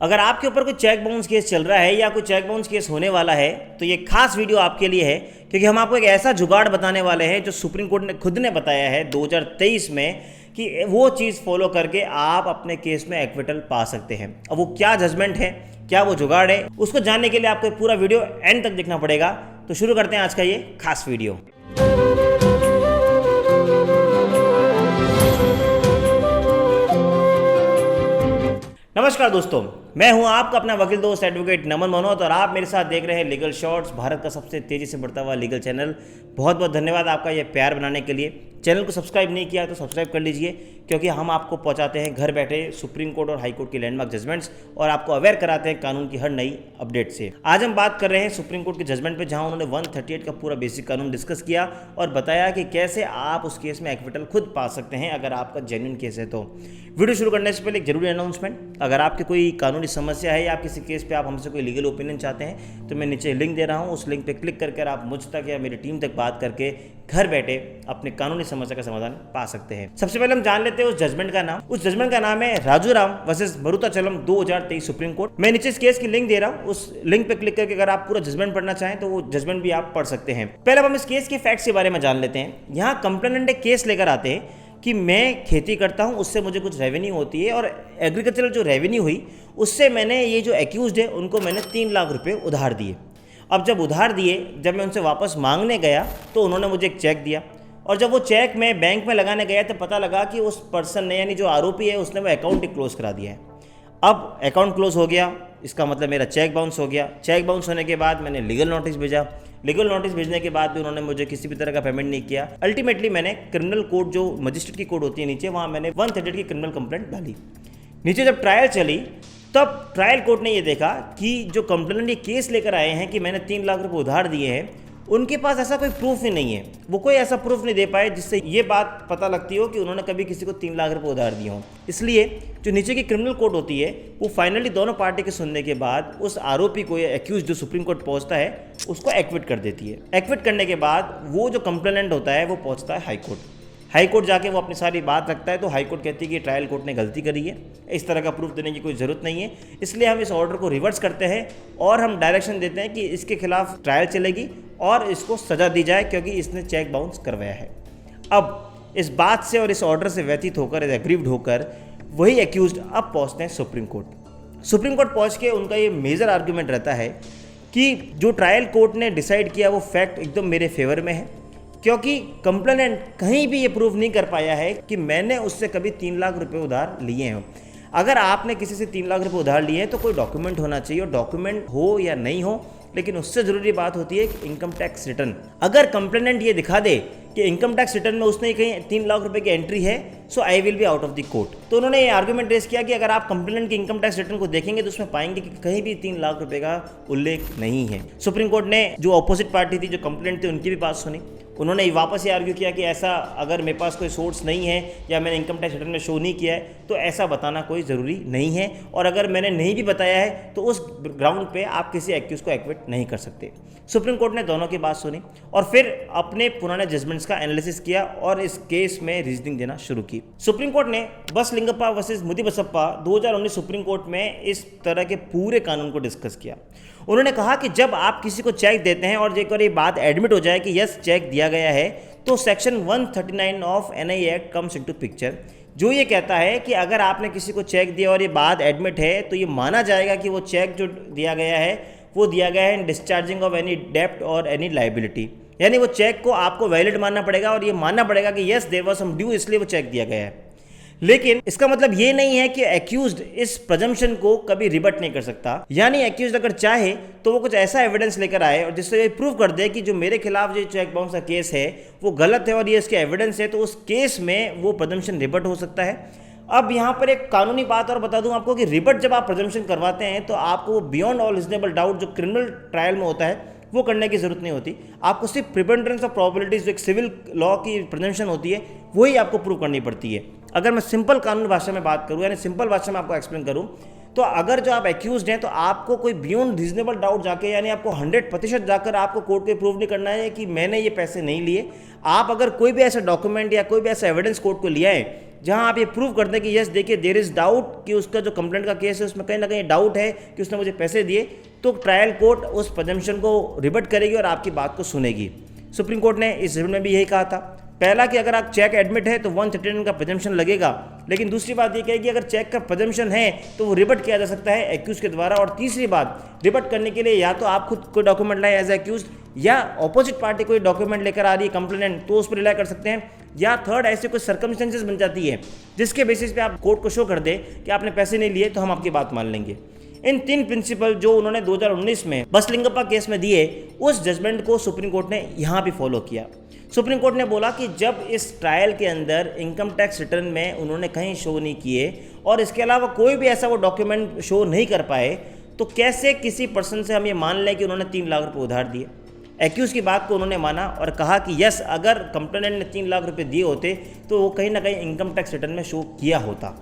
अगर आपके ऊपर कोई चेक बाउंस केस चल रहा है या कोई चेक बाउंस केस होने वाला है तो ये खास वीडियो आपके लिए है, क्योंकि हम आपको एक ऐसा जुगाड़ बताने वाले हैं जो सुप्रीम कोर्ट ने खुद ने बताया है 2023 में कि वो चीज़ फॉलो करके आप अपने केस में एक्विटल पा सकते हैं। अब वो क्या जजमेंट है, क्या वो जुगाड़ है, उसको जानने के लिए आपको पूरा वीडियो एंड तक देखना पड़ेगा। तो शुरू करते हैं आज का ये खास वीडियो। नमस्कार दोस्तों, मैं हूं आपका अपना वकील दोस्त एडवोकेट नमन मनोहत और आप मेरे साथ देख रहे हैं लीगल शॉर्ट्स, भारत का सबसे तेज़ी से बढ़ता हुआ लीगल चैनल। बहुत बहुत धन्यवाद आपका ये प्यार बनाने के लिए। चैनल को सब्सक्राइब नहीं किया तो सब्सक्राइब कर लीजिए, क्योंकि हम आपको पहुंचाते हैं घर बैठे सुप्रीम कोर्ट और हाई कोर्ट की लैंडमार्क जजमेंट्स और आपको अवेयर कराते हैं कानून की हर नई अपडेट से। आज हम बात कर रहे हैं सुप्रीम कोर्ट के जजमेंट पे, जहां उन्होंने 138 का पूरा बेसिक कानून डिस्कस किया और बताया कि कैसे आप उस केस में एक्विटल खुद पा सकते हैं अगर आपका जेन्युइन केस है। तो वीडियो शुरू करने से पहले एक जरूरी अनाउंसमेंट, अगर आपकी कोई कानूनी समस्या है या किसी केस पे आप हमसे कोई लीगल ओपिनियन चाहते हैं तो मैं नीचे लिंक दे रहा हूं, उस लिंक पे क्लिक करके आप मुझ तक या मेरी टीम तक बात करके घर बैठे अपने कानूनी समस्या का समाधान पा सकते हैं। सबसे पहले हम जान लेते हैं उस जजमेंट का नाम। उस जजमेंट का नाम है राजूराम वर्सेस मरुताचलम 2023 सुप्रीम कोर्ट। मैं नीचे इस केस की लिंक दे रहा हूं, उस लिंक पे क्लिक करके अगर आप पूरा जजमेंट पढ़ना चाहें तो वो जजमेंट भी आप पढ़ सकते हैं। पहले हम इस केस के फैक्ट्स के बारे में जान लेते हैं। यहाँ कंप्लेनेंट एक केस लेकर आते हैं कि मैं खेती करता हूं, उससे मुझे कुछ रेवेन्यू होती है और एग्रीकल्चरल जो रेवेन्यू हुई उससे मैंने ये जो एक्यूज्ड है उनको मैंने 3 लाख रुपए उधार दिए। अब जब उधार दिए, जब मैं उनसे वापस मांगने गया तो उन्होंने मुझे एक चेक दिया और जब वो चेक मैं बैंक में लगाने गया तो पता लगा कि उस पर्सन ने, यानी जो आरोपी है, उसने वो अकाउंट ही क्लोज करा दिया है। अब अकाउंट क्लोज हो गया, इसका मतलब मेरा चेक बाउंस हो गया। चेक बाउंस होने के बाद मैंने लीगल नोटिस भेजा। लीगल नोटिस भेजने के बाद भी उन्होंने मुझे किसी भी तरह का पेमेंट नहीं किया। अल्टीमेटली मैंने क्रिमिनल कोर्ट, जो मजिस्ट्रेट की कोर्ट होती है नीचे, वहाँ मैंने 138 की क्रिमिनल कंप्लेंट डाली। नीचे जब ट्रायल चली तब ट्रायल कोर्ट ने ये देखा कि जो कंप्लेनेंट ये केस लेकर आए हैं कि मैंने 3 लाख रुपए उधार दिए हैं, उनके पास ऐसा कोई प्रूफ ही नहीं है। वो कोई ऐसा प्रूफ नहीं दे पाए जिससे ये बात पता लगती हो कि उन्होंने कभी किसी को 3 लाख रुपए उधार दिए हों। इसलिए जो नीचे की क्रिमिनल कोर्ट होती है वो फाइनली दोनों पार्टी के सुनने के बाद उस आरोपी को, या एक्यूज जो सुप्रीम कोर्ट पहुंचता है, उसको एक्विट कर देती है। एक्विट करने के बाद वो जो कंप्लेनेंट होता है वो पहुंचता है हाई कोर्ट। हाई कोर्ट जाके वो अपनी सारी बात रखता है तो हाई कोर्ट कहती है कि ट्रायल कोर्ट ने गलती करी है, इस तरह का प्रूफ देने की कोई ज़रूरत नहीं है, इसलिए हम इस ऑर्डर को रिवर्स करते हैं और हम डायरेक्शन देते हैं कि इसके खिलाफ ट्रायल चलेगी और इसको सज़ा दी जाए क्योंकि इसने चेक बाउंस करवाया है। अब इस बात से और इस ऑर्डर से व्यतीत होकर, एग्रीव्ड होकर, वही एक्यूज्ड अब पहुँचते हैं सुप्रीम कोर्ट। सुप्रीम कोर्ट पहुँच के उनका ये मेजर आर्ग्यूमेंट रहता है कि जो ट्रायल कोर्ट ने डिसाइड किया वो फैक्ट एकदम मेरे फेवर में है, क्योंकि कंप्लेनेंट कहीं भी ये प्रूव नहीं कर पाया है कि मैंने उससे कभी 3 लाख रुपए उधार लिए हैं। अगर आपने किसी से 3 लाख रुपए उधार लिए हैं तो कोई डॉक्यूमेंट होना चाहिए, और डॉक्यूमेंट हो या नहीं हो, लेकिन उससे ज़रूरी बात होती है इनकम टैक्स रिटर्न। अगर कंप्लेनेंट ये दिखा दे कि इनकम टैक्स रिटर्न में उसने कहीं 3 लाख रुपए की एंट्री है, so I will be out of the court. तो उन्होंने ये आर्गूमेंट रेस किया कि अगर आप कंप्लेनेंट की इनकम टैक्स रिटर्न को देखेंगे तो उसमें पाएंगे कि कहीं भी 3 लाख रुपए का उल्लेख नहीं है। सुप्रीम कोर्ट ने जो अपोजिट पार्टी थी, जो कंप्लेनेंट थी, उनकी भी बात सुनी। उन्होंने वापस ये आर्ग्यू किया कि ऐसा अगर मेरे पास कोई सोर्स नहीं है या मैंने इनकम टैक्स रिटर्न में शो नहीं किया है तो ऐसा बताना कोई ज़रूरी नहीं है, और अगर मैंने नहीं भी बताया है तो उस ग्राउंड पे आप किसी एक्यूज को एक्विट नहीं कर सकते। सुप्रीम कोर्ट ने दोनों की बात सुनी और फिर अपने पुराने जजमेंट्स का एनालिसिस किया और इस केस में रीजनिंग देना शुरू की। सुप्रीम कोर्ट ने बसलिंगप्पा वर्सेस मुदी बसप्पा 2019 सुप्रीम कोर्ट में इस तरह के पूरे कानून को डिस्कस किया। उन्होंने कहा कि जब आप किसी को चेक देते हैं और एक बार ये बात एडमिट हो जाए कि यस चेक दिया गया है, तो section 139 of NI act comes into picture, जो ये कहता है कि अगर आपने किसी को चेक दिया और ये बात एडमिट है तो ये माना जाएगा कि वो चेक जो दिया गया है वो दिया गया है इन डिस्चार्जिंग ऑफ एनी डेप्ट और एनी लाइबिलिटी। यानी वो चेक को आपको वैलिड मानना पड़ेगा और ये मानना पड़ेगा कि yes there was some due, इसलिए वो चेक दिया गया है। लेकिन इसका मतलब ये नहीं है कि एक्यूज्ड इस प्रजम्पशन को कभी रिबट नहीं कर सकता। यानी एक्यूज्ड अगर चाहे तो वो कुछ ऐसा एविडेंस लेकर आए और जिससे ये प्रूव कर दे कि जो मेरे खिलाफ जो चेक बाउंस का केस है वो गलत है और ये इसके एविडेंस है, तो उस केस में वो प्रजम्पशन रिबट हो सकता है। अब यहाँ पर एक कानूनी बात और बता दूं आपको कि रिबट जब आप प्रजम्पशन करवाते हैं तो आपको बियॉन्ड ऑल रीजनेबल डाउट जो क्रिमिनल ट्रायल में होता है वो करने की जरूरत नहीं होती। आपको सिर्फ प्रिपेंडेंस ऑफ प्रोबेबिलिटीज, जो एक सिविल लॉ की प्रजम्पशन होती है, वही आपको प्रूव करनी पड़ती है। अगर मैं सिंपल कानूनी भाषा में बात करूँ, यानी सिंपल भाषा में आपको एक्सप्लेन करूँ, तो अगर जो आप एक्यूज्ड हैं तो आपको कोई बियॉन्ड रीजनेबल डाउट जाके, यानी आपको 100% जाकर आपको कोर्ट को प्रूव नहीं करना है कि मैंने ये पैसे नहीं लिए। आप अगर कोई भी ऐसा डॉक्यूमेंट या कोई भी ऐसा एविडेंस कोर्ट को लिया है जहां आप ये प्रूव कर दें कि यस देखिए देयर इज़ डाउट कि उसका जो कंप्लेंट का केस है उसमें कहीं ना कहीं डाउट है कि उसने मुझे पैसे दिए, तो ट्रायल कोर्ट उस प्रजम्पशन को रिबट करेगी और आपकी बात को सुनेगी। सुप्रीम कोर्ट ने इस जजमेंट में भी यही कहा था। पहला कि अगर आप चेक एडमिट है तो 139 का प्रजम्पशन लगेगा, लेकिन दूसरी बात ये कहेगी अगर चेक का प्रजम्पशन है तो वो रिबट किया जा सकता है एक्यूज के द्वारा। और तीसरी बात, रिबट करने के लिए या तो आप खुद कोई डॉक्यूमेंट लाए एज एक्यूज, या अपोजिट पार्टी कोई डॉक्यूमेंट लेकर आ रही है कंप्लेनेंट तो उस पर रिलाई कर सकते हैं, या थर्ड ऐसे कोई सर्कमस्टेंसेस बन जाती है जिसके बेसिस पे आप कोर्ट को शो कर दे कि आपने पैसे नहीं लिए तो हम आपकी बात मान लेंगे। इन 3 प्रिंसिपल जो उन्होंने 2019 में बसलिंगप्पा केस में दिए, उस जजमेंट को सुप्रीम कोर्ट ने यहाँ भी फॉलो किया। सुप्रीम कोर्ट ने बोला कि जब इस ट्रायल के अंदर इनकम टैक्स रिटर्न में उन्होंने कहीं शो नहीं किए और इसके अलावा कोई भी ऐसा वो डॉक्यूमेंट शो नहीं कर पाए, तो कैसे किसी पर्सन से हम ये मान लें कि उन्होंने 3 लाख रुपये उधार दिए। एक्यूज़ की बात को उन्होंने माना और कहा कि यस अगर कंप्लेनेंट ने 3 लाख रुपये दिए होते तो वो कहीं ना कहीं इनकम टैक्स रिटर्न में शो किया होता।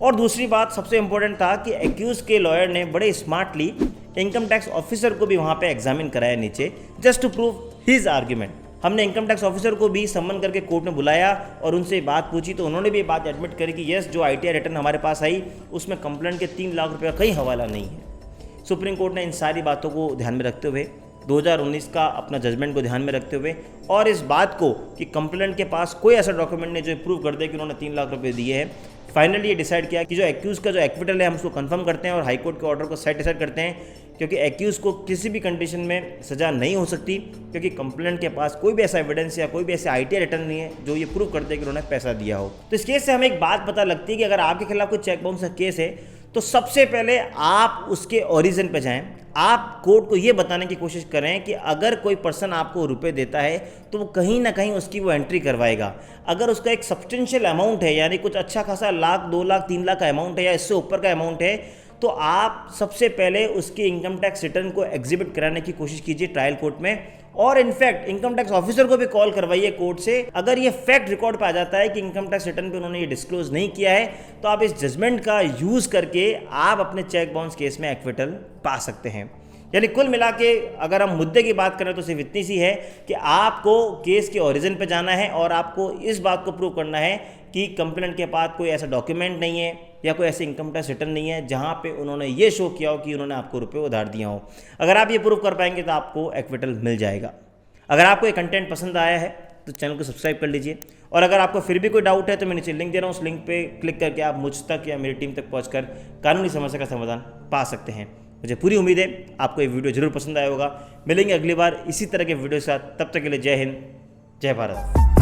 और दूसरी बात सबसे इंपॉर्टेंट था कि एक्यूज़ के लॉयर ने बड़े स्मार्टली इनकम टैक्स ऑफिसर को भी वहाँ पे एग्जामिन कराया नीचे, just to prove his argument. हमने इनकम टैक्स ऑफिसर को भी सम्मन करके कोर्ट में बुलाया और उनसे बात पूछी, तो उन्होंने भी बात एडमिट करी कि यस जो ITR रिटर्न हमारे पास आई उसमें कंप्लेंट के 3 लाख रुपये का कहीं हवाला नहीं है। सुप्रीम कोर्ट ने इन सारी बातों को ध्यान में रखते हुए 2019 का अपना जजमेंट को ध्यान में रखते हुए और इस बात को कि कंप्लेंट के पास कोई ऐसा डॉक्यूमेंट नहीं जो प्रूव कर दे कि उन्होंने 3 लाख रुपये दिए हैं, फाइनली ये डिसाइड किया कि जो एक्यूज़ का जो एक्विटल है हम उसको कंफर्म करते हैं और हाई कोर्ट के ऑर्डर को सेटिस्फाइड करते हैं, क्योंकि एक्यूज़ को किसी भी कंडीशन में सज़ा नहीं हो सकती, क्योंकि कंप्लेंट के पास कोई भी ऐसा एविडेंस या कोई भी ऐसे ITR रिटर्न नहीं है जो ये प्रूव करते हैं कि उन्होंने पैसा दिया हो। तो इस केस से हमें एक बात पता लगती है कि अगर आपके खिलाफ कोई चेक बाउंस का केस है तो सबसे पहले आप उसके ओरिजिन पे जाएं। आप कोर्ट को ये बताने की कोशिश करें कि अगर कोई पर्सन आपको रुपए देता है तो वो कहीं ना कहीं उसकी वो एंट्री करवाएगा। अगर उसका एक सब्सटेंशियल अमाउंट है, यानी कुछ अच्छा खासा लाख 2 लाख 3 लाख का अमाउंट है या इससे ऊपर का अमाउंट है, तो आप सबसे पहले उसके इनकम टैक्स रिटर्न को एग्जिबिट कराने की कोशिश कीजिए ट्रायल कोर्ट में। और इनफैक्ट इनकम टैक्स ऑफिसर को भी कॉल करवाइए कोर्ट से। अगर ये फैक्ट रिकॉर्ड पे आ जाता है कि इनकम टैक्स रिटर्न पे उन्होंने ये डिस्क्लोज नहीं किया है, तो आप इस जजमेंट का यूज़ करके आप अपने चेक बाउंस केस में एक्विटल पा सकते हैं। यानी कुल मिला के अगर हम मुद्दे की बात करें तो सिर्फ इतनी सी है कि आपको केस के ओरिजिन पे जाना है और आपको इस बात को प्रूव करना है कि कंप्लेंट के पास कोई ऐसा डॉक्यूमेंट नहीं है या कोई ऐसे इनकम टैक्स रिटर्न नहीं है जहां पे उन्होंने ये शो किया हो कि उन्होंने आपको रुपए उधार दिया हो। अगर आप ये प्रूव कर पाएंगे तो आपको एक्विटल मिल जाएगा। अगर आपको ये कंटेंट पसंद आया है तो चैनल को सब्सक्राइब कर लीजिए, और अगर आपको फिर भी कोई डाउट है तो मैं नीचे लिंक दे रहा हूँ, उस लिंक पे क्लिक करके आप मुझ तक या मेरी टीम तक पहुँचकर कानूनी समस्या का समाधान पा सकते हैं। मुझे पूरी उम्मीद है आपको ये वीडियो जरूर पसंद आया होगा। मिलेंगे अगली बार इसी तरह के वीडियो के साथ, तब तक के लिए जय हिंद, जय भारत।